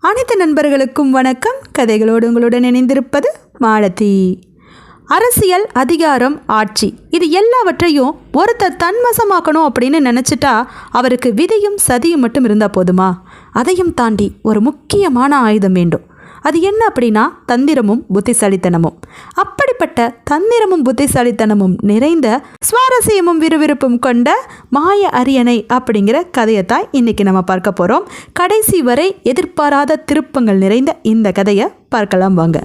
அனைத்து நண்பர்களுக்கும் வணக்கம். கதைகளோடு உங்களுடன் இணைந்திருப்பது மாலதி. அரசியல், அதிகாரம், ஆட்சி இது எல்லாவற்றையும் ஒருத்தர் தன்வசமாக்கணும் அப்படின்னு நினச்சிட்டா அவருக்கு விதியும் சதியும் மட்டும் இருந்தால் போதுமா? அதையும் தாண்டி ஒரு முக்கியமான ஆயுதம் வேண்டும். அது என்ன அப்படின்னா தந்திரமும் புத்திசாலித்தனமும். அப்படிப்பட்ட தந்திரமும் புத்திசாலித்தனமும் நிறைந்த சுவாரஸ்யமும் விறுவிறுப்பும் கொண்ட மாய அரியணை அப்படிங்கிற கதையைத்தான் இன்னைக்கு நம்ம பார்க்க போகிறோம். கடைசி வரை எதிர்பாராத திருப்பங்கள் நிறைந்த இந்த கதையை பார்க்கலாம் வாங்க.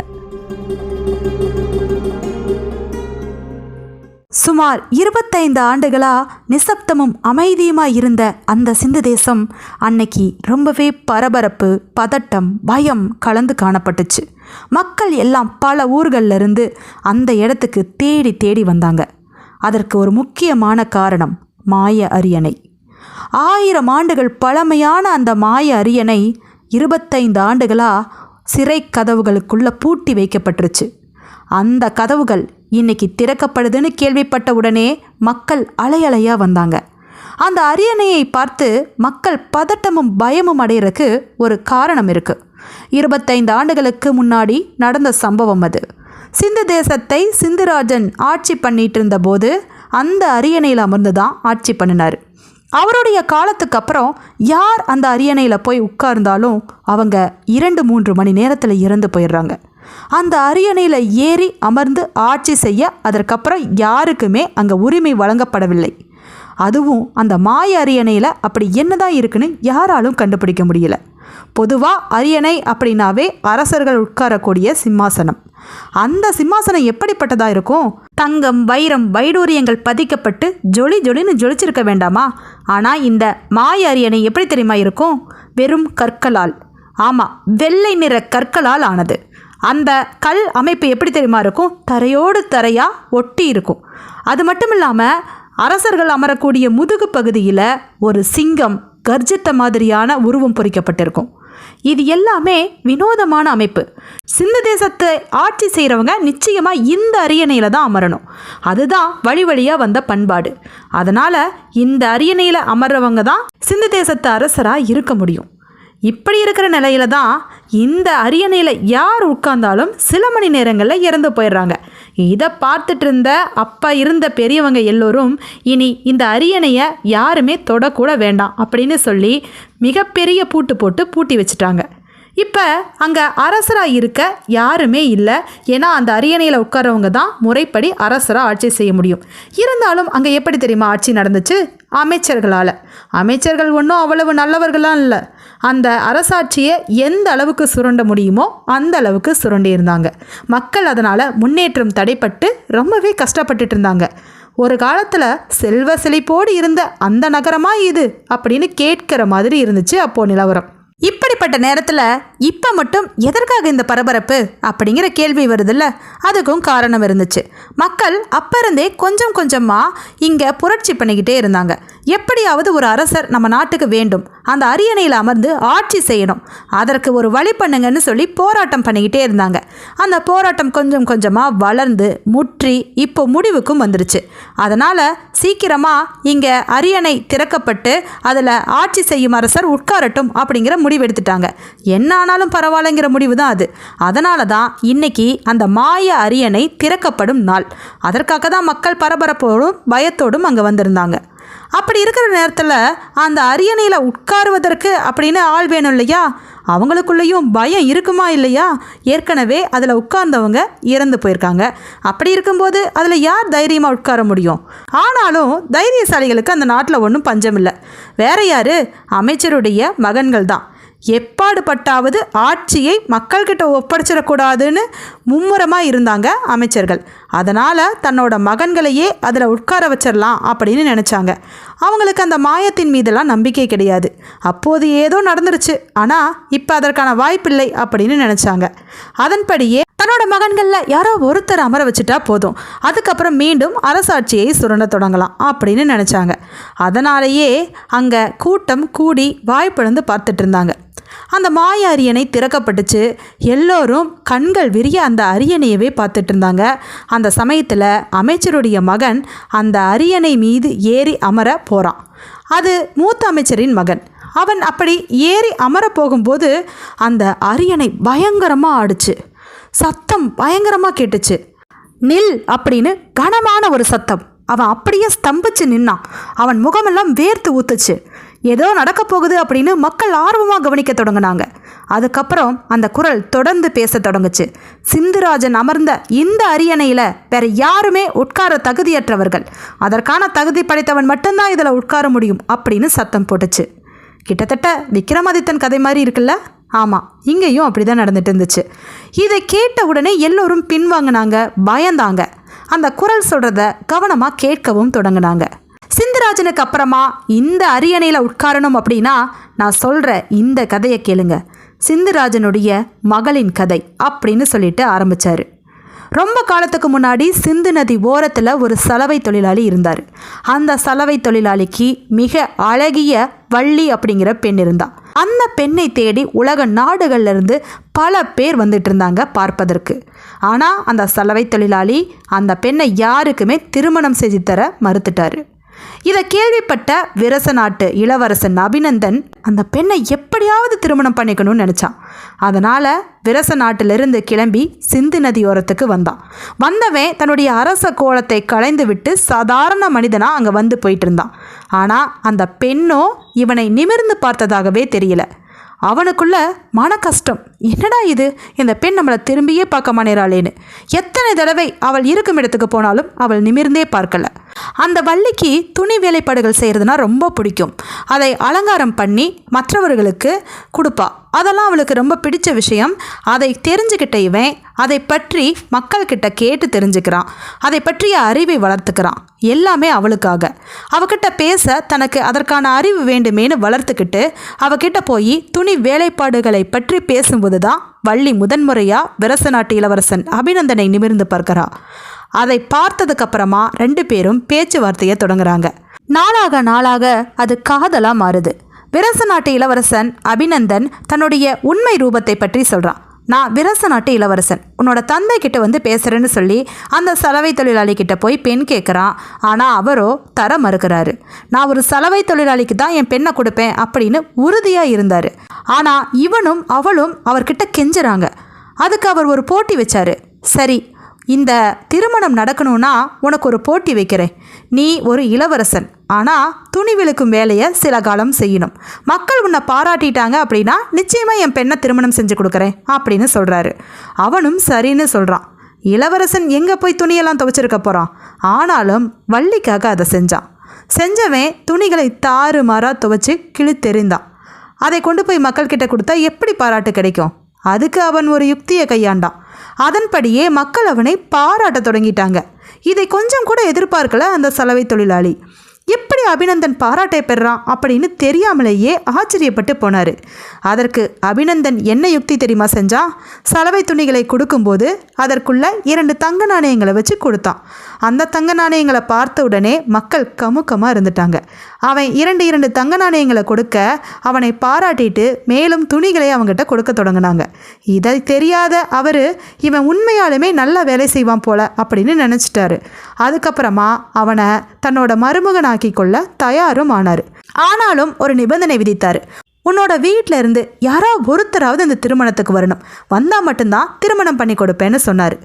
சுமார் 25 ஆண்டுகளா நிசப்தமும் அமைதியுமாய் இருந்த அந்த சிந்து தேசம் அன்னைக்கு ரொம்பவே பரபரப்பு, பதட்டம், பயம் கலந்து காணப்பட்டுச்சு. மக்கள் எல்லாம் பல ஊர்களில் இருந்து அந்த இடத்துக்கு தேடி தேடி வந்தாங்க. அதற்கு ஒரு முக்கியமான காரணம் மாய அரியணை. 1000 ஆண்டுகள் பழமையான அந்த மாய அரியணை 25 ஆண்டுகளா சிறை கதவுகளுக்குள்ள பூட்டி வைக்கப்பட்டுருச்சு. அந்த கதவுகள் இன்னைக்கு திறக்கப்படுதுன்னு கேள்விப்பட்ட உடனே மக்கள் அலையலையாக வந்தாங்க. அந்த அரியணையை பார்த்து மக்கள் பதட்டமும் பயமும் அடைகிறதுக்கு ஒரு காரணம் இருக்குது. 25 ஆண்டுகளுக்கு முன்னாடி நடந்த சம்பவம் அது. சிந்து தேசத்தை சிந்துராஜன் ஆட்சி பண்ணிட்டு இருந்தபோது அந்த அரியணையில் அமர்ந்து தான் ஆட்சி பண்ணினார். அவருடைய காலத்துக்கு அப்புறம் யார் அந்த அரியணையில் போய் உட்கார்ந்தாலும் அவங்க 2-3 மணி நேரத்தில் இறந்து போயிடுறாங்க. அந்த அரியணையில் ஏறி அமர்ந்து ஆட்சி செய்ய அதற்கப்புறம் யாருக்குமே அங்கே உரிமை வழங்கப்படவில்லை. அதுவும் அந்த மாய அரியணையில் அப்படி என்னதான் இருக்குன்னு யாராலும் கண்டுபிடிக்க முடியல. பொதுவாக அரியணை அப்படின்னாவே அரசர்கள் உட்காரக்கூடிய சிம்மாசனம். அந்த சிம்மாசனம் எப்படிப்பட்டதாக இருக்கும்? தங்கம், வைரம், வைடூரியங்கள் பதிக்கப்பட்டு ஜொலி ஜொலின்னு ஜொலிச்சிருக்க வேண்டாமா? ஆனால் இந்த மாய அரியணை எப்படி தெரியுமா இருக்கும்? வெறும் கற்களால், ஆமாம், வெள்ளை நிற கற்களால் ஆனது. அந்த கல் அமைப்பு எப்படி தெரியுமா இருக்கும்? தரையோடு தரையாக ஒட்டி இருக்கும். அது மட்டும் இல்லாமல் அரசர்கள் அமரக்கூடிய முதுகு பகுதியில் ஒரு சிங்கம் கர்ஜித்த மாதிரியான உருவம் பொறிக்கப்பட்டிருக்கும். இது எல்லாமே வினோதமான அமைப்பு. சிந்து தேசத்தை ஆட்சி செய்கிறவங்க நிச்சயமாக இந்த அரியணையில் தான் அமரணும். அதுதான் வழி வழியாக வந்த பண்பாடு. அதனால் இந்த அரியணையில் அமர்றவங்க தான் சிந்து தேசத்து அரசராக இருக்க முடியும். இப்படி இருக்கிற நிலையில தான் இந்த அரியணையில் யார் உட்கார்ந்தாலும் சில மணி நேரங்களில் இறந்து போயிடுறாங்க. இதை பார்த்துட்டு இருந்த அப்போ இருந்த பெரியவங்க எல்லோரும் இனி இந்த அரியணையை யாருமே தொடக்கூட வேண்டாம் அப்படின்னு சொல்லி மிகப்பெரிய பூட்டு போட்டு பூட்டி வச்சுட்டாங்க. இப்போ அங்கே அரசராக இருக்க யாருமே இல்லை. ஏன்னா அந்த அரியணையில் உட்காரவங்க தான் முறைப்படி அரசராக ஆட்சி செய்ய முடியும். இருந்தாலும் அங்கே எப்படி தெரியுமா ஆட்சி நடந்துச்சு? அமைச்சர்களால். அமைச்சர்கள் ஒன்றும் அவ்வளவு நல்லவர்களாம் இல்லை. அந்த அரசாட்சியை எந்த அளவுக்கு சுரண்ட முடியுமோ அந்த அளவுக்கு சுரண்டி இருந்தாங்க. மக்கள் அதனால் முன்னேற்றம் தடைப்பட்டு ரொம்பவே கஷ்டப்பட்டுட்டு இருந்தாங்க. ஒரு காலத்தில் செல்வ செழிப்போடு இருந்த அந்த நகரமா இது அப்படின்னு கேட்கிற மாதிரி இருந்துச்சு அப்போது நிலவரம். இப்படிப்பட்ட நேரத்தில் இப்போ மட்டும் எதற்காக இந்த பரபரப்பு அப்படிங்கிற கேள்வி வருதில்ல, அதுக்கும் காரணம் இருந்துச்சு. மக்கள் அப்போ இருந்தே கொஞ்சம் கொஞ்சமாக இங்கே புரட்சி பண்ணிக்கிட்டே இருந்தாங்க. எப்படியாவது ஒரு அரசர் நம்ம நாட்டுக்கு வேண்டும், அந்த அரியணையில் அமர்ந்து ஆட்சி செய்யணும், அதற்கு ஒரு வழி பண்ணுங்கன்னு சொல்லி போராட்டம் பண்ணிக்கிட்டே இருந்தாங்க. அந்த போராட்டம் கொஞ்சம் கொஞ்சமாக வளர்ந்து முற்றி இப்போ முடிவுக்கும் வந்துருச்சு. அதனால் சீக்கிரமாக இங்கே அரியணை திறக்கப்பட்டு அதில் ஆட்சி செய்யும் அரசர் உட்காரட்டும் அப்படிங்கிற முடிவு எடுத்துட்டாங்க. என்ன ஆனாலும் பரவாயில்லைங்கிற முடிவு தான் அது. அதனால தான் இன்னைக்கு அந்த மாய அரியணை திறக்கப்படும் நாள். அதற்காக தான் மக்கள் பரபரப்போடும் பயத்தோடும் அங்கே வந்திருந்தாங்க. அப்படி இருக்கிற நேரத்தில் அந்த அரியணையில் உட்காருவதற்கு அப்படின்னு ஆள் வேணும் இல்லையா? அவங்களுக்குள்ளேயும் பயம் இருக்குமா இல்லையா? ஏற்கனவே அதில் உட்கார்ந்தவங்க இறந்து போயிருக்காங்க. அப்படி இருக்கும்போது அதில் யார் தைரியமாக உட்கார முடியும்? ஆனாலும் தைரியசாலிகளுக்கு அந்த நாட்டில் ஒன்றும் பஞ்சம் இல்லை. வேற யார்? அமைச்சருடைய மகன்கள் தான். எப்பாடுபட்டாவது ஆட்சியை மக்கள்கிட்ட ஒப்படைச்சிடக்கூடாதுன்னு மும்முரமாக இருந்தாங்க அமைச்சர்கள். அதனால் தன்னோட மகன்களையே அதில் உட்கார வச்சிடலாம் அப்படின்னு நினச்சாங்க. அவங்களுக்கு அந்த மாயத்தின் மீதெல்லாம் நம்பிக்கை கிடையாது. அப்போது ஏதோ நடந்துருச்சு, ஆனால் இப்போ அதற்கான வாய்ப்பில்லை அப்படின்னு நினச்சாங்க. அதன்படியே தன்னோட மகன்களில் யாரோ ஒருத்தர் அமர வச்சுட்டா போதும், அதுக்கப்புறம் மீண்டும் அரசாட்சியை சுரண்ட தொடங்கலாம் அப்படின்னு நினச்சாங்க. அதனாலேயே அங்கே கூட்டம் கூடி வாய்ப்பிழந்து பார்த்துட்டு இருந்தாங்க. அந்த மாய அரியணை திறக்கப்பட்டுச்சு. எல்லோரும் கண்கள் விரிய அந்த அரியணையவே பார்த்துட்டு இருந்தாங்க. அந்த சமயத்தில் அமைச்சருடைய மகன் அந்த அரியணை மீது ஏறி அமர போகிறான். அது மூத்த அமைச்சரின் மகன். அவன் அப்படி ஏறி அமர போகும்போது அந்த அரியணை பயங்கரமாக ஆடுச்சு. சத்தம் பயங்கரமாக கேட்டுச்சு. நில் அப்படின்னு கனமான ஒரு சத்தம். அவன் அப்படியே ஸ்தம்பிச்சு நின்னான். அவன் முகமெல்லாம் வேர்த்து ஊத்துச்சு. ஏதோ நடக்க போகுது அப்படின்னு மக்கள் ஆர்வமாக கவனிக்க தொடங்கினாங்க. அதுக்கப்புறம் அந்த குரல் தொடர்ந்து பேச தொடங்குச்சு. சிந்துராஜன் அமர்ந்த இந்த அரியணையில் வேற யாருமே உட்கார தகுதியற்றவர்கள், அதற்கான தகுதி படைத்தவன் மட்டும்தான் இதில் உட்கார முடியும் அப்படின்னு சத்தம் போட்டுச்சு. கிட்டத்தட்ட விக்ரமாதித்தன் கதை மாதிரி இருக்குல்ல? ஆமாம், இங்கேயும் அப்படி தான் நடந்துட்டு இருந்துச்சு. இதை கேட்ட உடனே எல்லோரும் பின்வாங்கினாங்க, பயந்தாங்க. அந்த குரல் சொல்கிறத கவனமாக கேட்கவும் தொடங்கினாங்க. சிந்துராஜனுக்கு அப்புறமா இந்த அரியணையில் உட்காரணும் அப்படின்னா நான் சொல்கிற இந்த கதையை கேளுங்க. சிந்துராஜனுடைய மகளின் கதை அப்படின்னு சொல்லிட்டு ஆரம்பித்தார். ரொம்ப காலத்துக்கு முன்னாடி சிந்து நதி ஓரத்தில் ஒரு சலவை தொழிலாளி இருந்தார். அந்த சலவை தொழிலாளிக்கு மிக அழகிய வள்ளி அப்படிங்கிற பெண் இருந்தா. அந்த பெண்ணை தேடி உலக நாடுகள்லேருந்து பல பேர் வந்துட்டு இருந்தாங்க பார்ப்பதற்கு. ஆனால் அந்த சலவை தொழிலாளி அந்த பெண்ணை யாருக்குமே திருமணம் செய்து தர மறுத்துட்டார். இதை கேள்விப்பட்ட விரச நாட்டு இளவரசன் அபிநந்தன் அந்த பெண்ணை எப்படியாவது திருமணம் பண்ணிக்கணும்னு நினச்சான். அதனால் விரச நாட்டிலிருந்து கிளம்பி சிந்து நதியோரத்துக்கு வந்தான். வந்தவன் தன்னுடைய அரச கோலத்தை களைந்து விட்டு சாதாரண மனிதனாக அங்கே வந்து போயிட்டு இருந்தான். ஆனால் அந்த பெண்ணோ இவனை நிமிர்ந்து பார்த்ததாகவே தெரியல. அவனுக்குள்ள மன கஷ்டம். என்னடா இது, இந்த பெண் நம்மளை திரும்பியே பார்க்க மாட்டேறாளேன்னு. எத்தனை தடவை அவள் இருக்கும் இடத்துக்கு போனாலும் அவள் நிமிர்ந்தே பார்க்கல. அந்த வள்ளிக்கு துணி வேலைப்பாடுகள் செய்கிறதுனா ரொம்ப பிடிக்கும். அதை அலங்காரம் பண்ணி மற்றவர்களுக்கு கொடுப்பா. அதெல்லாம் அவளுக்கு ரொம்ப பிடிச்ச விஷயம். அதை தெரிஞ்சுக்கிட்ட இவன் அதை பற்றி மக்கள்கிட்ட கேட்டு தெரிஞ்சுக்கிறான். அதை பற்றிய அறிவை வளர்த்துக்கிறான். எல்லாமே அவளுக்காக. அவகிட்ட பேச தனக்கு அதற்கான அறிவு வேண்டுமேனு வளர்த்துக்கிட்டு அவகிட்ட போய் துணி வேலைப்பாடுகளை பற்றி பேசும்போது தான் வள்ளி முதன்முறையாக விரச நாட்டு இளவரசன் அபிநந்தனை நிமிர்ந்து பார்க்கிறா. அதை பார்த்ததுக்கப்புறமா 2 பேரும் பேச்சுவார்த்தையை தொடங்குறாங்க. நாளாக அது காதலாக மாறுது. விரச நாட்டு இளவரசன் அபிநந்தன் தன்னுடைய உண்மை ரூபத்தை பற்றி சொல்கிறான். நான் விரச நாட்டு இளவரசன், உன்னோட தந்தை கிட்ட வந்து பேசுகிறேன்னு சொல்லி அந்த சலவை தொழிலாளி கிட்ட போய் பெண் கேட்குறான். ஆனால் அவரோ தர மறுக்கிறாரு. நான் ஒரு சலவை தொழிலாளிக்கு தான் என் பெண்ணை கொடுப்பேன் அப்படின்னு உறுதியாக இருந்தார். ஆனால் இவனும் அவளும் அவர்கிட்ட கெஞ்சுறாங்க. அதுக்கு அவர் ஒரு போட்டி வச்சார். சரி, இந்த திருமணம் நடக்கணும்னா உனக்கு ஒரு போட்டி வைக்கிறேன். நீ ஒரு இளவரசன், ஆனால் துணி விழுக்கும் வேலையை சில காலம் செய்யணும். மக்கள் உன்னை பாராட்டிட்டாங்க அப்படின்னா நிச்சயமாக என் பெண்ணை திருமணம் செஞ்சு கொடுக்குறேன் அப்படின்னு சொல்கிறாரு. அவனும் சரின்னு சொல்கிறான். இளவரசன் எங்கே போய் துணியெல்லாம் துவைச்சிருக்க போகிறான். ஆனாலும் வள்ளிக்காக அதை செஞ்சவன் துணிகளை தாறுமாறாக துவைச்சி கிழித்தெறிந்தான். அதை கொண்டு போய் மக்கள்கிட்ட கொடுத்தா எப்படி பாராட்டு கிடைக்கும்? அதுக்கு அவன் ஒரு யுக்தியை கையாண்டான். அதன்படியே மக்கள் அவனை பாராட்ட தொடங்கிட்டாங்க. இதை கொஞ்சம் கூட எதிர்பார்க்கல அந்த சலவை தொழிலாளி. எப்படி அபிநந்தன் பாராட்டை பெறான் அப்படின்னு தெரியாமலேயே ஆச்சரியப்பட்டு போனார். அதற்கு அபிநந்தன் என்ன யுக்தி தெரியுமா செஞ்சான்? சலவை துணிகளை கொடுக்கும்போது அதற்குள்ள 2 தங்க நாணயங்களை வச்சு கொடுத்தான். அந்த தங்க நாணயங்களை பார்த்த உடனே மக்கள் கமுக்கமாக இருந்துட்டாங்க. அவன் 2 தங்க நாணயங்களை கொடுக்க அவனை பாராட்டிட்டு மேலும் துணிகளை அவங்ககிட்ட கொடுக்க தொடங்கினாங்க. இதை தெரியாத அவர் இவன் உண்மையாலுமே நல்ல வேலை செய்வான் போல அப்படின்னு நினச்சிட்டாரு. அதுக்கப்புறமா அவனை தன்னோட மருமகனாக்கி கொள்ள தயாரும் ஆனார். ஆனாலும் ஒரு நிபந்தனை விதித்தார். உன்னோட வீட்டில் இருந்து யாராவது ஒருத்தராவது இந்த திருமணத்துக்கு வரணும், வந்தால் மட்டும்தான் திருமணம் பண்ணி கொடுப்பேன்னு சொன்னார்.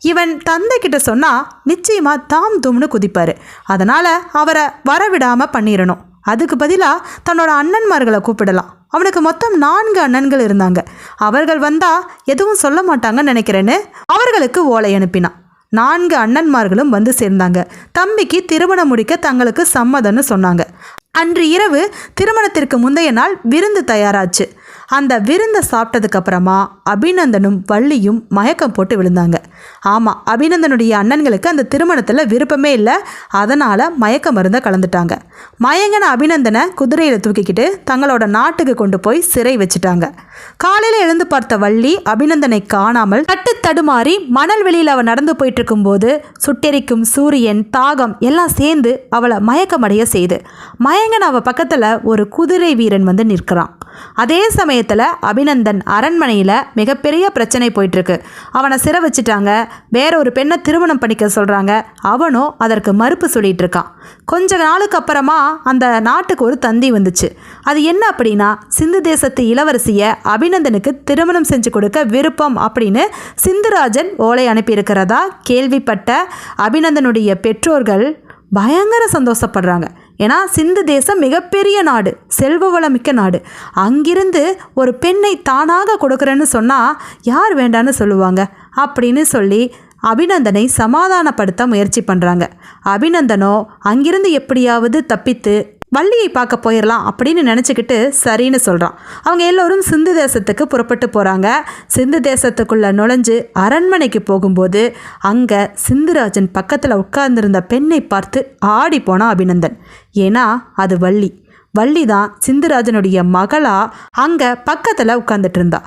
இவன் தந்தை கிட்ட சொன்னால் நிச்சயமாக தாம் தூம்னு குதிப்பார். அதனால் அவரை வரவிடாமல் பண்ணிடணும். அதுக்கு பதிலாக தன்னோட அண்ணன்மார்களை கூப்பிடலாம். அவனுக்கு மொத்தம் 4 அண்ணன்கள் இருந்தாங்க. அவர்கள் வந்தால் எதுவும் சொல்ல மாட்டாங்கன்னு நினைக்கிறேன்னு அவர்களுக்கு ஓலை அனுப்பினான். 4 அண்ணன்மார்களும் வந்து சேர்ந்தாங்க. தம்பிக்கு திருமணம் முடிக்க தங்களுக்கு சம்மதம்னு சொன்னாங்க. அன்று இரவு திருமணத்திற்கு முந்தைய நாள் விருந்து தயாராச்சு. அந்த விருந்தை சாப்பிட்டதுக்கப்புறமா அபிநந்தனும் வள்ளியும் மயக்கம் போட்டு விழுந்தாங்க. ஆமாம், அபிநந்தனுடைய அண்ணன்களுக்கு அந்த திருமணத்தில் விருப்பமே இல்லை. அதனால் மயக்க மருந்தை கலந்துட்டாங்க. மயங்கன அபிநந்தனை குதிரையில் தூக்கிக்கிட்டு தங்களோட நாட்டுக்கு கொண்டு போய் சிறை வச்சுட்டாங்க. காலையில் எழுந்து பார்த்த வள்ளி அபிநந்தனை காணாமல் தட்டு தடுமாறி மணல் வெளியில் அவள் நடந்து போயிட்டு இருக்கும்போது சுட்டெரிக்கும் சூரியன், தாகம் எல்லாம் சேர்ந்து அவளை மயக்கமடைய செய்து மயங்கன அவள் பக்கத்தில் ஒரு குதிரை வீரன் வந்து நிற்கிறான். அதே சமயத்தில் அபிநந்தன் அரண்மனையில் மிகப்பெரிய பிரச்சனை போயிட்டுருக்கு. அவனை சிறை வச்சுட்டாங்க. வேற ஒரு பெண்ணை திருமணம் பண்ணிக்க சொல்கிறாங்க. அவனும் அதற்கு மறுப்பு சொல்லிட்டு இருக்கான். கொஞ்ச நாளுக்கு அப்புறமா அந்த நாட்டுக்கு ஒரு தந்தி வந்துச்சு. அது என்ன அப்படின்னா, சிந்து தேசத்து இளவரசியை அபிநந்தனுக்கு திருமணம் செஞ்சு கொடுக்க விருப்பம் அப்படின்னு சிந்துராஜன் ஓலை அனுப்பியிருக்கிறதா கேள்விப்பட்ட அபிநந்தனுடைய பெற்றோர்கள் பயங்கர சந்தோஷப்படுறாங்க. ஏன்னா சிந்து தேசம் மிகப்பெரிய நாடு, செல்வ வளமிக்க நாடு. அங்கிருந்து ஒரு பெண்ணை தானாக கொடுக்குறேன்னு சொன்னால் யார் வேண்டான்னு சொல்லுவாங்க அப்படின்னு சொல்லி அபிநந்தனை சமாதானப்படுத்த முயற்சி பண்ணுறாங்க. அபிநந்தனோ அங்கிருந்து எப்படியாவது தப்பித்து வள்ளியை பார்க்க போயிடலாம் அப்படின்னு நினச்சிக்கிட்டு சரின்னு சொல்கிறான். அவங்க எல்லோரும் சிந்து தேசத்துக்கு புறப்பட்டு போகிறாங்க. சிந்து தேசத்துக்குள்ளே நுழைஞ்சு அரண்மனைக்கு போகும்போது அங்கே சிந்துராஜன் பக்கத்தில் உட்கார்ந்துருந்த பெண்ணை பார்த்து ஆடி போனான் அபிநந்தன். ஏன்னா அது வள்ளி தான் சிந்துராஜனுடைய மகளா அங்கே பக்கத்தில் உட்கார்ந்துட்டு இருந்தா.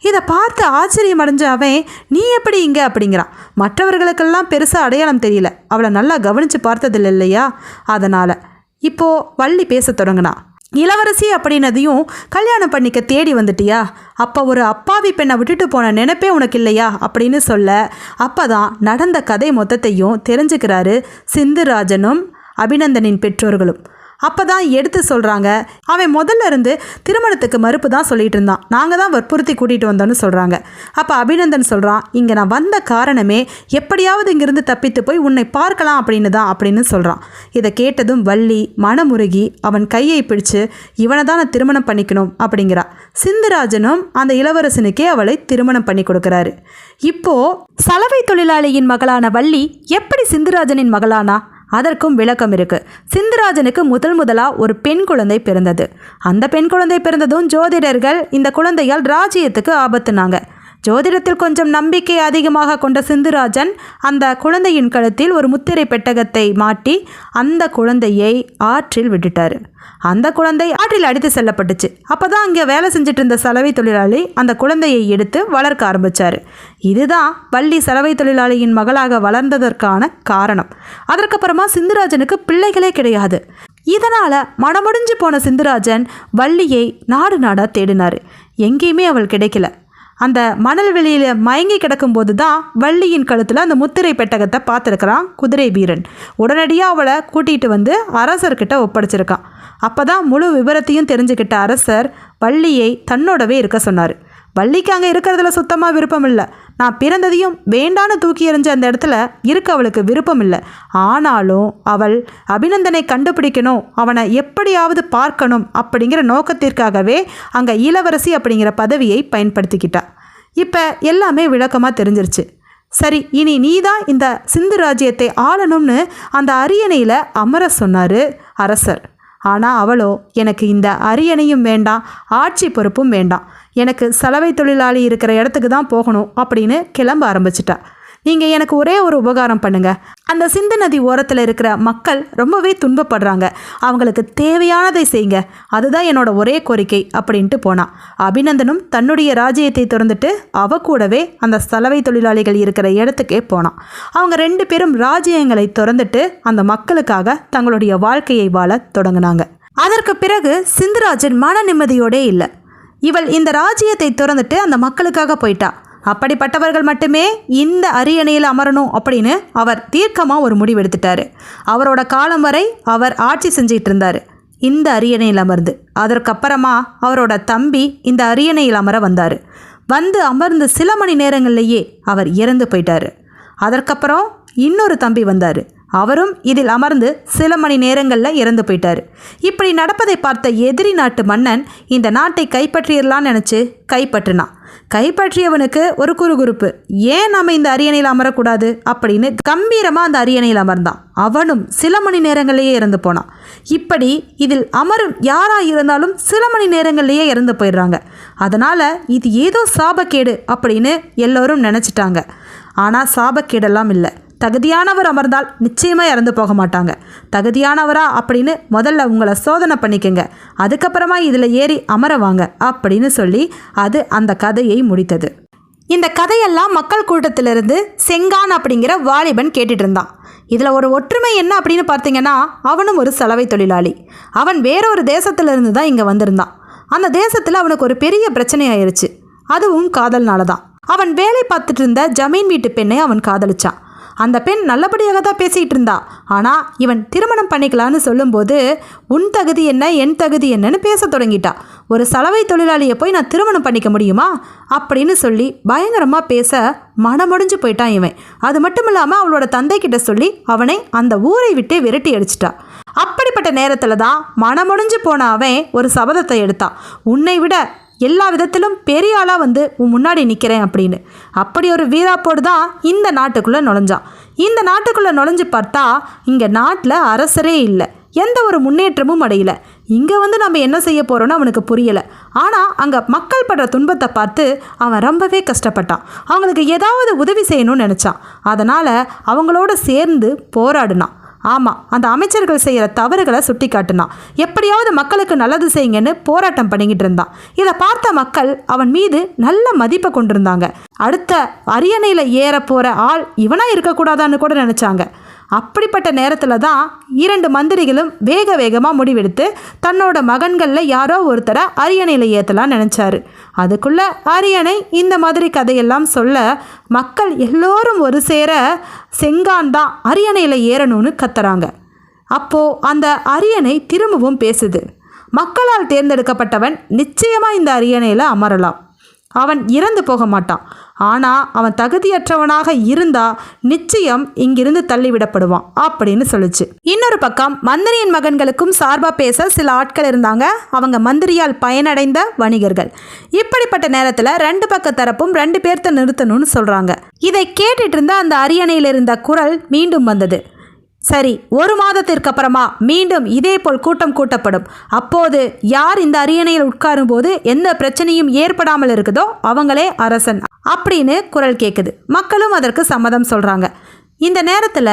இதை பார்த்து ஆச்சரியம் அடைஞ்ச அவன், நீ எப்படி இங்கே அப்படிங்கிறான். மற்றவர்களுக்கெல்லாம் பெருசாக அடையாளம் தெரியல, அவளை நல்லா கவனித்து பார்த்ததில்லை இல்லையா, அதனால். இப்போது வள்ளி பேச தொடங்கினா. இளவரசி அப்படின்னதையும் கல்யாணம் பண்ணிக்க தேடி வந்துட்டியா, அப்போ ஒரு அப்பாவி பெண்ணை விட்டுட்டு போன நினைப்பே உனக்கு இல்லையா அப்படின்னு சொல்ல, அப்போ தான் நடந்த கதை மொத்தத்தையும் தெரிஞ்சுக்கிறாரு சிந்துராஜனும் அபிநந்தனின் பெற்றோர்களும். அப்போ தான் எடுத்து சொல்கிறாங்க, அவன் முதல்ல இருந்து திருமணத்துக்கு மறுப்பு தான் சொல்லிகிட்டு இருந்தான், நாங்கள் தான் வற்புறுத்தி கூட்டிகிட்டு வந்தோன்னு சொல்கிறாங்க. அப்போ அபிநந்தன் சொல்கிறான், இங்கே நான் வந்த காரணமே எப்படியாவது இங்கிருந்து தப்பித்து போய் உன்னை பார்க்கலாம் அப்படின்னு சொல்கிறான். இதை கேட்டதும் வள்ளி மனமுருகி அவன் கையை பிடிச்சு இவனை தான் நான் திருமணம் பண்ணிக்கணும் அப்படிங்கிறா. சிந்துராஜனும் அந்த இளவரசனுக்கே அவளை திருமணம் பண்ணி கொடுக்குறாரு. இப்போது சலவை தொழிலாளியின் மகளான வள்ளி எப்படி சிந்துராஜனின் மகளானா? அதற்கும் விளக்கம் இருக்கு. சிந்துராஜனுக்கு முதலாக ஒரு பெண் குழந்தை பிறந்தது. அந்த பெண் குழந்தை பிறந்ததும் ஜோதிடர்கள் இந்த குழந்தையால் ராஜ்யத்துக்கு ஆபத்துனாங்க. ஜோதிடத்தில் கொஞ்சம் நம்பிக்கை அதிகமாக கொண்ட சிந்துராஜன் அந்த குழந்தையின் கழுத்தில் ஒரு முத்திரை பெட்டகத்தை மாட்டி அந்த குழந்தையை ஆற்றில் விட்டுட்டார். அந்த குழந்தை ஆற்றில் அடித்து செல்லப்பட்டுச்சு. அப்போ தான் அங்கே வேலை செஞ்சுட்டு இருந்த சலவை தொழிலாளி அந்த குழந்தையை எடுத்து வளர்க்க ஆரம்பித்தார். இதுதான் வள்ளி சலவை தொழிலாளியின் மகளாக வளர்ந்ததற்கான காரணம். அதற்கப்புறமா சிந்துராஜனுக்கு பிள்ளைகளே கிடையாது. இதனால் மனமுடிஞ்சு போன சிந்துராஜன் வள்ளியை நாடாக தேடினார். எங்கேயுமே அவள் கிடைக்கல. அந்த மணல் வெளியில் மயங்கி கிடக்கும்போது தான் வள்ளியின் கழுத்தில் அந்த முத்திரை பெட்டகத்தை பார்த்துருக்கிறான் குதிரை வீரன். உடனடியாக அவளை கூட்டிகிட்டு வந்து அரசர்கிட்ட ஒப்படைச்சிருக்கான். அப்போ தான் முழு விவரத்தையும் தெரிஞ்சுக்கிட்ட அரசர் வள்ளியை தன்னோடவே இருக்க சொன்னார். வள்ளிக்கு அங்கே இருக்கிறதுல சுத்தமாக விருப்பம் இல்லை. நான் பிறந்ததையும் வேண்டான்னு தூக்கி எறிஞ்ச அந்த இடத்துல இருக்க அவளுக்கு விருப்பம் இல்லை. ஆனாலும் அவள் அபிநந்தனை கண்டுபிடிக்கணும், அவனை எப்படியாவது பார்க்கணும் அப்படிங்கிற நோக்கத்திற்காகவே அங்கே இளவரசி அப்படிங்கிற பதவியை பயன்படுத்திக்கிட்டா. இப்போ எல்லாமே விளக்கமாக தெரிஞ்சிருச்சு. சரி, இனி நீ தான் இந்த சிந்து ராஜ்யத்தை ஆளணும்னு அந்த அரியணையில் அமர சொன்னார் அரசர். ஆனால் அவளோ, எனக்கு இந்த அரியணையும் வேண்டாம், ஆட்சி பொறுப்பும் வேண்டாம், எனக்கு சலவை தொழிலாளி இருக்கிற இடத்துக்கு தான் போகணும் அப்படின்னு கிளம்ப ஆரம்பிச்சிட்டா. நீங்கள் எனக்கு ஒரே ஒரு உபகாரம் பண்ணுங்கள், அந்த சிந்து நதி ஓரத்தில் இருக்கிற மக்கள் ரொம்பவே துன்பப்படுறாங்க, அவங்களுக்கு தேவையானதை செய்யுங்க, அதுதான் என்னோட ஒரே கோரிக்கை அப்படின்ட்டு போனான். அபிநந்தனும் தன்னுடைய ராஜ்யத்தை திறந்துட்டு அவ கூடவே அந்த சலவை தொழிலாளிகள் இருக்கிற இடத்துக்கே போனான். அவங்க 2 பேரும் ராஜ்யங்களை திறந்துட்டு அந்த மக்களுக்காக தங்களுடைய வாழ்க்கையை வாழ தொடங்கினாங்க. அதற்கு பிறகு சிந்துராஜன் மன நிம்மதியோடே இல்லை. இவள் இந்த ராஜ்யத்தை திறந்துட்டு அந்த மக்களுக்காக போயிட்டா. அப்படிப்பட்டவர்கள் மட்டுமே இந்த அரியணையில் அமரணும் அப்படின்னு அவர் தீர்க்கமாக ஒரு முடிவெடுத்துட்டார். அவரோட காலம் வரை அவர் ஆட்சி செஞ்சிட்டு இருந்தார் இந்த அரியணையில் அமர்ந்து. அதற்கப்புறமா அவரோட தம்பி இந்த அரியணையில் அமர வந்தார். வந்து அமர்ந்து சில மணி நேரங்கள்லேயே அவர் இறந்து போயிட்டார். அதற்கப்புறம் இன்னொரு தம்பி வந்தார். அவரும் இதில் அமர்ந்து சில மணி நேரங்களில் இறந்து போயிட்டார். இப்படி நடப்பதை பார்த்த எதிரி நாட்டு மன்னன் இந்த நாட்டை கைப்பற்றிடலான்னு நினச்சி கைப்பற்றினான். கைப்பற்றியவனுக்கு ஒரு குறுகுறுப்பு, ஏன் நாம் இந்த அரியணையில் அமரக்கூடாது அப்படின்னு கம்பீரமாக அந்த அரியணையில் அமர்ந்தான். அவனும் சில மணி நேரங்களிலேயே இறந்து போனான். இப்படி இதில் அமரும் யாராக இருந்தாலும் சில மணி நேரங்களிலேயே இறந்து போயிடுறாங்க. அதனால் இது ஏதோ சாபக்கேடு அப்படின்னு எல்லோரும் நினச்சிட்டாங்க. ஆனால் சாபக்கேடெல்லாம் இல்லை. தகுதியானவர் அமர்ந்தால் நிச்சயமாக இறந்து போக மாட்டாங்க. தகுதியானவரா அப்படின்னு முதல்ல உங்களை சோதனை பண்ணிக்கங்க, அதுக்கப்புறமா இதில் ஏறி அமரவாங்க அப்படின்னு சொல்லி அது அந்த கதையை முடித்தது. இந்த கதையெல்லாம் மக்கள் கூட்டத்திலிருந்து செங்கான் அப்படிங்கிற வாலிபன் கேட்டுட்டு இருந்தான். இதில் ஒரு ஒற்றுமை என்ன அப்படின்னு பார்த்தீங்கன்னா, அவனும் ஒரு சலவை தொழிலாளி. அவன் வேறொரு தேசத்திலிருந்து தான் இங்கே வந்திருந்தான். அந்த தேசத்தில் அவனுக்கு ஒரு பெரிய பிரச்சனை ஆயிடுச்சு. அதுவும் காதல்னால தான். அவன் வேலை பார்த்துட்டு இருந்த ஜமீன் வீட்டு பெண்ணை அவன் காதலிச்சான். அந்த பெண் நல்லபடியாக தான் பேசிகிட்டு இருந்தா. ஆனால் இவன் திருமணம் பண்ணிக்கலான்னு சொல்லும்போது உன் தகுதி என்ன என் தகுதி என்னன்னு பேச தொடங்கிட்டா. ஒரு சலவை தொழிலாளியை போய் நான் திருமணம் பண்ணிக்க முடியுமா அப்படின்னு சொல்லி பயங்கரமாக பேச மனமுடிஞ்சு போயிட்டான் இவன். அது மட்டும் இல்லாமல் அவளோட தந்தை கிட்ட சொல்லி அவனை அந்த ஊரை விட்டே விரட்டி அடிச்சிட்டா. அப்படிப்பட்ட நேரத்தில் தான் மனமுடிஞ்சு போன அவன் ஒரு சபதத்தை எடுத்தான். உன்னை விட எல்லா விதத்திலும் பெரிய ஆளாக வந்து உன் முன்னாடி நிற்கிறேன் அப்படின்னு. அப்படி ஒரு வீராப்போடு தான் இந்த நாட்டுக்குள்ளே நுழைஞ்சான். இந்த நாட்டுக்குள்ளே நுழைஞ்சு பார்த்தா இங்கே நாட்டில் அரசரே இல்லை, எந்த ஒரு முன்னேற்றமும் அடையல. இங்கே வந்து நம்ம என்ன செய்ய போகிறோன்னு அவனுக்கு புரியலை. ஆனால் அங்கே மக்கள் படுற துன்பத்தை பார்த்து அவன் ரொம்பவே கஷ்டப்பட்டான். அவங்களுக்கு ஏதாவது உதவி செய்யணும்னு நினச்சான். அதனால் அவங்களோட சேர்ந்து போராடினான். ஆமாம், அந்த அமைச்சர்கள் செய்கிற தவறுகளை சுட்டி காட்டினான். எப்படியாவது மக்களுக்கு நல்லது செய்யுங்கன்னு போராட்டம் பண்ணிக்கிட்டு இருந்தான். இதை பார்த்த மக்கள் அவன் மீது நல்ல மதிப்பை கொண்டிருந்தாங்க. அடுத்த அரியணையில் ஏற போகிற ஆள் இவனாக இருக்கக்கூடாதான்னு கூட நினச்சாங்க. அப்படிப்பட்ட நேரத்தில் தான் 2 மந்திரிகளும் வேகமாக முடிவெடுத்து தன்னோட மகன்களில் யாரோ ஒருத்தரை அரியணையில் ஏற்றலான்னு நினச்சாரு. அதுக்குள்ளே அரியணை இந்த மாதிரி கதையெல்லாம் சொல்ல மக்கள் எல்லோரும் ஒரு சேர செங்கான் தான் அரியணையில் ஏறணும்னு கத்துறாங்க. அப்போது அந்த அரியணை திரும்பவும் பேசுது. மக்களால் தேர்ந்தெடுக்கப்பட்டவன் நிச்சயமாக இந்த அரியணையில் அமரலாம். அவன் இறந்து போக மாட்டான். ஆனால் அவன் தகுதியற்றவனாக இருந்தால் நிச்சயம் இங்கிருந்து தள்ளிவிடப்படுவான் அப்படின்னு சொல்லிச்சு. இன்னொரு பக்கம் மந்திரியின் மகன்களுக்கும் சார்பாக பேச சில ஆட்கள் இருந்தாங்க. அவங்க மந்திரியால் பயனடைந்த வணிகர்கள். இப்படிப்பட்ட நேரத்தில் 2 பக்க தரப்பும் 2 பேர்த்த நிறுத்தணும்னு சொல்கிறாங்க. இதை கேட்டுட்டு இருந்த அந்த அரியணையில் இருந்த குரல் மீண்டும் வந்தது. சரி, 1 மாதத்திற்கு அப்புறமா மீண்டும் இதேபோல் கூட்டம் கூட்டப்படும். அப்போது யார் இந்த அரியணையில் உட்காரும் போது எந்த பிரச்சனையும் ஏற்படாமல் இருக்குதோ அவங்களே அரசன் அப்படின்னு குரல் கேட்குது. மக்களும் அதற்கு சம்மதம் சொல்கிறாங்க. இந்த நேரத்தில்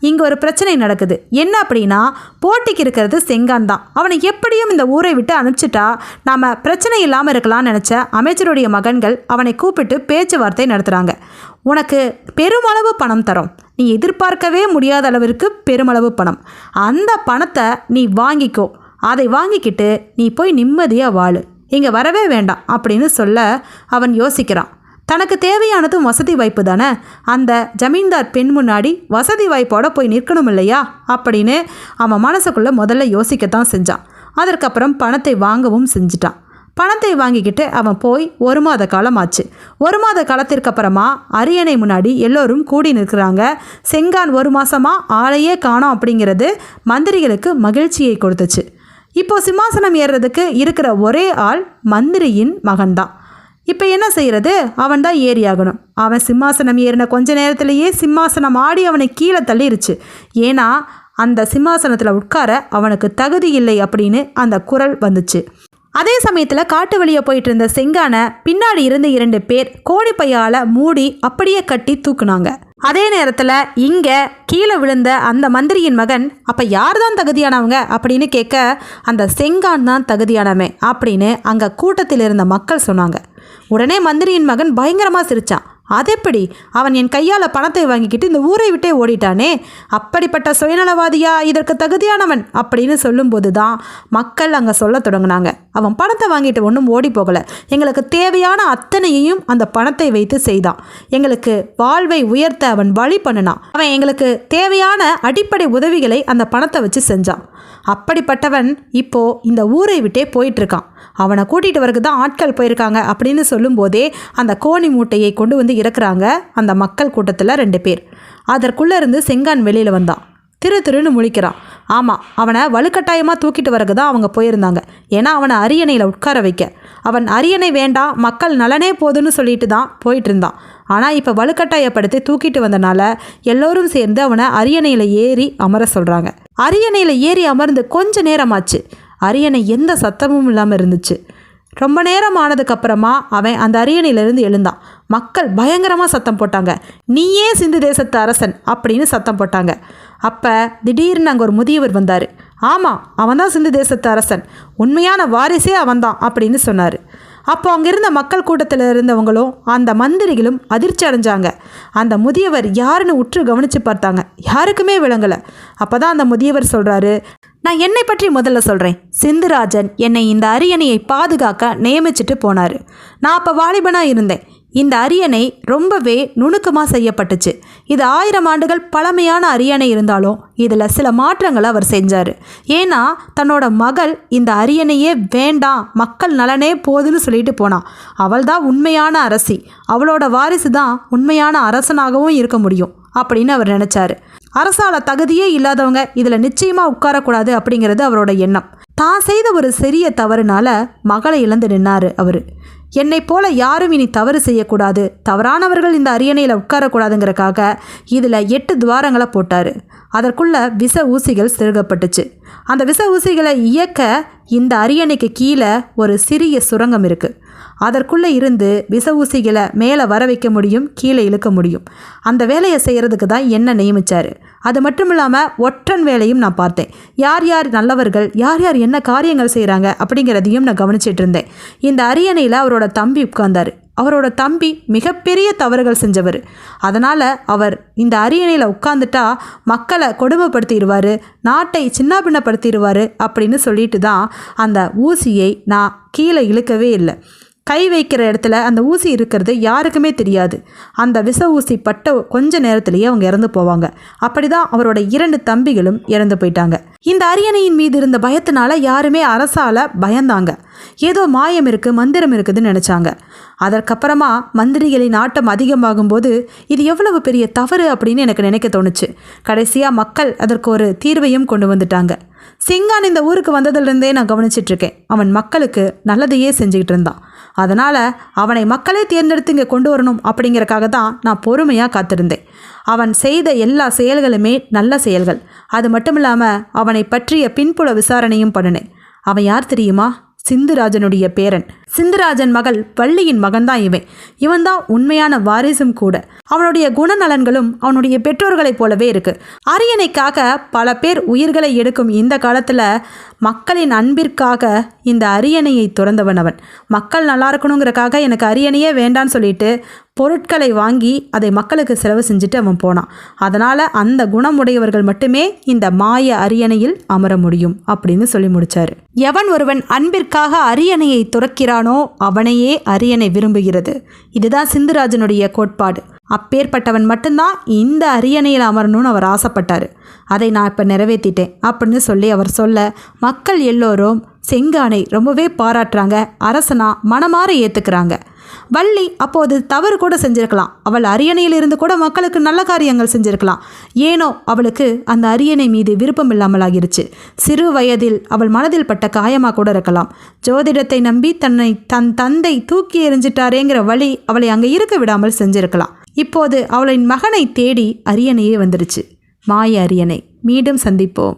இங்கே ஒரு பிரச்சனை நடக்குது. என்ன அப்படின்னா, போட்டிக்கு இருக்கிறது செங்கான் தான். அவனை எப்படியும் இந்த ஊரை விட்டு அனுப்பிச்சிட்டா நாம் பிரச்சனை இல்லாமல் இருக்கலாம்னு நினச்ச அமைச்சருடைய மகன்கள் அவனை கூப்பிட்டு பேச்சுவார்த்தை நடத்துகிறாங்க. உனக்கு பெருமளவு பணம் தரோம், நீ எதிர்பார்க்கவே முடியாத அளவிற்கு பெருமளவு பணம். அந்த பணத்தை நீ வாங்கிக்கோ, அதை வாங்கிக்கிட்டு நீ போய் நிம்மதியாக வாழு, இங்கே வரவே வேண்டாம் அப்படின்னு சொல்ல அவன் யோசிக்கிறான். தனக்கு தேவையானதும் வசதி வாய்ப்பு தானே. அந்த ஜமீன்தார் பெண் முன்னாடி வசதி வாய்ப்போட போய் நிற்கணும் இல்லையா அப்படின்னு அவன் மனசுக்குள்ளே முதல்ல யோசிக்கத்தான் செஞ்சான். அதற்கப்புறம் பணத்தை வாங்கவும் செஞ்சிட்டான். பணத்தை வாங்கிக்கிட்டு அவன் போய் 1 மாத காலம் ஆச்சு. 1 மாத காலத்திற்கு அப்புறமா அரியணை முன்னாடி எல்லோரும் கூடி நிற்கிறாங்க. செங்கான் 1 மாதமாக ஆளையே காணோம் அப்படிங்கிறது மந்திரிகளுக்கு மகிழ்ச்சியை கொடுத்துச்சு. இப்போது சிம்மாசனம் ஏறுறதுக்கு இருக்கிற ஒரே ஆள் மந்திரியின் மகன்தான். இப்போ என்ன செய்கிறது, அவன் தான் ஏறி ஆகணும். அவன் சிம்மாசனம் ஏறின கொஞ்ச நேரத்திலேயே சிம்மாசனம் ஆடி அவனை கீழே தள்ளிருச்சு. ஏன்னா அந்த சிம்மாசனத்தில் உட்கார அவனுக்கு தகுதி இல்லை அப்படின்னு அந்த குரல் வந்துச்சு. அதே சமயத்தில் காட்டு வழியாக போயிட்டு இருந்த செங்கானை பின்னாடி இருந்து 2 பேர் கோணிப்பையால் மூடி அப்படியே கட்டி தூக்குனாங்க. அதே நேரத்தில் இங்கே கீழே விழுந்த அந்த மந்திரியின் மகன் அப்போ யார் தான் தகுதியானவங்க அப்படின்னு கேட்க அந்த செங்கான் தான் தகுதியானவன் அப்படின்னு அங்கே கூட்டத்தில் இருந்த மக்கள் சொன்னாங்க. உடனே மந்திரியின் மகன் பயங்கரமாக சிரித்தான். அதெப்படி, அவன் என் கையால் பணத்தை வாங்கிக்கிட்டு இந்த ஊரை விட்டே ஓடிட்டானே, அப்படிப்பட்ட சுயநலவாதியா இதற்கு தகுதியானவன் அப்படின்னு சொல்லும்போது தான் மக்கள் அங்கே சொல்ல தொடங்கினாங்க. அவன் பணத்தை வாங்கிட்டு ஒன்றும் ஓடி போகலை, எங்களுக்கு தேவையான அத்தனையையும் அந்த பணத்தை வைத்து செய்தான். எங்களுக்கு வாழ்வை உயர்த்த அவன் வழி பண்ணினான். அவன் எங்களுக்கு தேவையான அடிப்படை உதவிகளை அந்த பணத்தை வச்சு செஞ்சான். அப்படிப்பட்டவன் இப்போ இந்த ஊரை விட்டே போயிட்டுருக்கான். அவனை கூட்டிகிட்டு வரக்கு தான் ஆட்கள் போயிருக்காங்க அப்படின்னு சொல்லும்போதே அந்த கோணி மூட்டையை கொண்டு வந்து இறக்குறாங்க அந்த மக்கள் கூட்டத்தில் 2 பேர். அதற்குள்ளே இருந்து செங்கான் வெளியில் வந்தான். திருன்னு முழிக்கிறான். ஆமாம், அவனை வலுக்கட்டாயமாக தூக்கிட்டு வரக்கு தான் அவங்க போயிருந்தாங்க. ஏன்னா அவனை அரியணையில் உட்கார வைக்க. அவன் அரியணை வேண்டாம், மக்கள் நலனே போதுன்னு சொல்லிட்டு தான் போயிட்டு இருந்தான். ஆனால் இப்போ வலுக்கட்டாயப்படுத்தி தூக்கிட்டு வந்தனால எல்லோரும் சேர்ந்து அவனை அரியணையில் ஏறி அமர சொல்கிறாங்க. அரியணையில் ஏறி அமர்ந்து கொஞ்ச நேரமாச்சு. அரியணை எந்த சத்தமும் இல்லாமல் இருந்துச்சு. ரொம்ப நேரம் ஆனதுக்கப்புறமா அவன் அந்த அரியணையிலிருந்து எழுந்தான். மக்கள் பயங்கரமாக சத்தம் போட்டாங்க. நீயே சிந்து தேசத்து அரசன் அப்படின்னு சத்தம் போட்டாங்க. அப்போ திடீர்னு அங்கே ஒரு முதியவர் வந்தார். ஆமாம், அவன் தான் சிந்து தேசத்து அரசன், உண்மையான வாரிசே அவன்தான் அப்படின்னு சொன்னார். அப்போ அங்கே இருந்த மக்கள் கூட்டத்தில் இருந்தவங்களும் அந்த மந்திரிகளும் அதிர்ச்சி அடைஞ்சாங்க. அந்த முதியவர் யாருன்னு உற்று கவனித்து பார்த்தாங்க, யாருக்குமே விளங்கலை. அப்போ தான் அந்த முதியவர் சொல்கிறாரு, நான் என்னை பற்றி முதல்ல சொல்கிறேன். சிந்துராஜன் என்னை இந்த அரியணையை பாதுகாக்க நியமிச்சுட்டு போனார். நான் அப்போ வாலிபனாக இருந்தேன். இந்த அரியணை ரொம்பவே நுணுக்கமாக செய்யப்பட்டுச்சு. இது 1000 ஆண்டுகள் பழமையான அரியணை இருந்தாலும் இதில் சில மாற்றங்களை அவர் செஞ்சார். ஏன்னா தன்னோட மகள் இந்த அரியணையே வேண்டாம், மக்கள் நலனே போதுன்னு சொல்லிட்டு போனான். அவள் தான் உண்மையான அரசி, அவளோட வாரிசு தான் உண்மையான அரசனாகவும் இருக்க முடியும் அப்படின்னு அவர் நினச்சாரு. அரசால தகுதியே இல்லாதவங்க இதில் நிச்சயமாக உட்காரக்கூடாது அப்படிங்கிறது அவரோட எண்ணம். தான் செய்த ஒரு சிறிய தவறுனால மகளை இழந்து நின்னார் அவர். என்னை போல யாரும் இனி தவறு செய்யக்கூடாது, தவறானவர்கள் இந்த அரியணையில் உட்காரக்கூடாதுங்கிறக்காக இதில் 8 துவாரங்களை போட்டார். அதற்குள்ள விஷ ஊசிகள் செருகப்பட்டுச்சு. அந்த விஷ ஊசிகளை இயக்க இந்த அரியணைக்கு கீழே ஒரு சிறிய சுரங்கம் இருக்குது. அதற்குள்ளே இருந்து விஷ ஊசிகளை மேலே வர வைக்க முடியும், கீழே இழுக்க முடியும். அந்த வேலையை செய்கிறதுக்கு தான் என்ன நியமித்தார். அது மட்டும் இல்லாமல் ஒற்றன் வேலையும் நான் பார்த்தேன். யார் யார் நல்லவர்கள், யார் யார் என்ன காரியங்கள் செய்கிறாங்க அப்படிங்கிறதையும் நான் கவனிச்சிட்டு இருந்தேன். இந்த அரியணையில் அவரோட தம்பி உட்கார்ந்தார். அவரோட தம்பி மிகப்பெரிய தவறுகள் செஞ்சவர். அதனால் அவர் இந்த அரியணையில் உட்காந்துட்டா மக்களை கொடுமைப்படுத்திடுவார், நாட்டை சின்னாபின்னப்படுத்திடுவார் அப்படின்னு சொல்லிட்டு தான் அந்த ஊசியை நான் கீழே இழுக்கவே இல்லை. கை வைக்கிற இடத்துல அந்த ஊசி இருக்கிறது யாருக்குமே தெரியாது. அந்த விஷ ஊசி பட்ட கொஞ்ச நேரத்திலேயே அவங்க இறந்து போவாங்க. அப்படி தான் அவரோட 2 தம்பிகளும் இறந்து போயிட்டாங்க. இந்த அரியணையின் மீது இருந்த பயத்தினால யாருமே அரசால பயந்தாங்க. ஏதோ மாயம் இருக்குது, மந்திரம் இருக்குதுன்னு நினச்சாங்க. அதற்கப்புறமா மந்திரிகளின் ஆட்டம் அதிகமாகும் போது இது எவ்வளவு பெரிய தவறு அப்படின்னு எனக்கு நினைக்க தோணுச்சு. கடைசியாக மக்கள் அதற்கு ஒரு தீர்வையும் கொண்டு வந்துட்டாங்க. சிங்கான் இந்த ஊருக்கு வந்ததுலேருந்தே நான் கவனிச்சிட்ருக்கேன். அவன் மக்களுக்கு நல்லதையே செஞ்சுக்கிட்டு இருந்தான். அதனால் அவனை மக்களே தேர்ந்தெடுத்து இங்கே கொண்டு வரணும் அப்படிங்கிறக்காக தான் நான் பொறுமையாக காத்திருந்தேன். அவன் செய்த எல்லா செயல்களுமே நல்ல செயல்கள். அது மட்டும் இல்லாமல் அவனை பற்றிய பின்புல விசாரணையும் பண்ணினேன். அவன் யார் தெரியுமா? சிந்துராஜனுடைய பேரன். சிந்துராஜன் மகள் வள்ளியின் மகன்தான் இவன். இவன் தான் உண்மையான வாரிசும் கூட. அவனுடைய குணநலன்களும் அவனுடைய பெற்றோர்களைப் போலவே இருக்கு. அரியணைக்காக பல பேர் உயிர்களை எடுக்கும் இந்த காலத்தில் மக்களின் அன்பிற்காக இந்த அரியணையை துறந்தவன் அவன். மக்கள் நல்லா இருக்கணுங்கிறக்காக எனக்கு அரியணையே வேண்டான்னு சொல்லிட்டு பொருட்களை வாங்கி அதை மக்களுக்கு செலவு செஞ்சுட்டு அவன் போனான். அதனால் அந்த குணமுடையவர்கள் மட்டுமே இந்த மாய அரியணையில் அமர முடியும் அப்படின்னு சொல்லி முடித்தார். எவன் ஒருவன் அன்பிற்காக அரியணையை துறக்கிறானோ அவனையே அரியணை விரும்புகிறது. இதுதான் சிந்துராஜனுடைய கோட்பாடு. அப்பேற்பட்டவன் மட்டும்தான் இந்த அரியணையில் அமரணும்னு அவர் ஆசைப்பட்டார். அதை நான் இப்போ நிறைவேற்றிட்டேன் அப்படின்னு சொல்லி அவர் சொல்ல மக்கள் எல்லோரும் செங்கானை ரொம்பவே பாராட்டுறாங்க, அரசனா மனமாற ஏற்றுக்கிறாங்க. வள்ளி அப்போது தவறு கூட செஞ்சிருக்கலாம். அவள் அரியணையிலிருந்து கூட மக்களுக்கு நல்ல காரியங்கள் செஞ்சிருக்கலாம். ஏனோ அவளுக்கு அந்த அரியணை மீது விருப்பம் இல்லாமல் ஆகிருச்சு. சிறு வயதில் அவள் மனதில் பட்ட காயமாக கூட இருக்கலாம். ஜோதிடத்தை நம்பி தன் தந்தை தூக்கி எறிஞ்சிட்டாரேங்கிற வழி அவளை அங்கே இருக்க விடாமல் செஞ்சிருக்கலாம். இப்போது அவளின் மகனை தேடி அரியணையே வந்துருச்சு. மாய அரியணை. மீண்டும் சந்திப்போம்.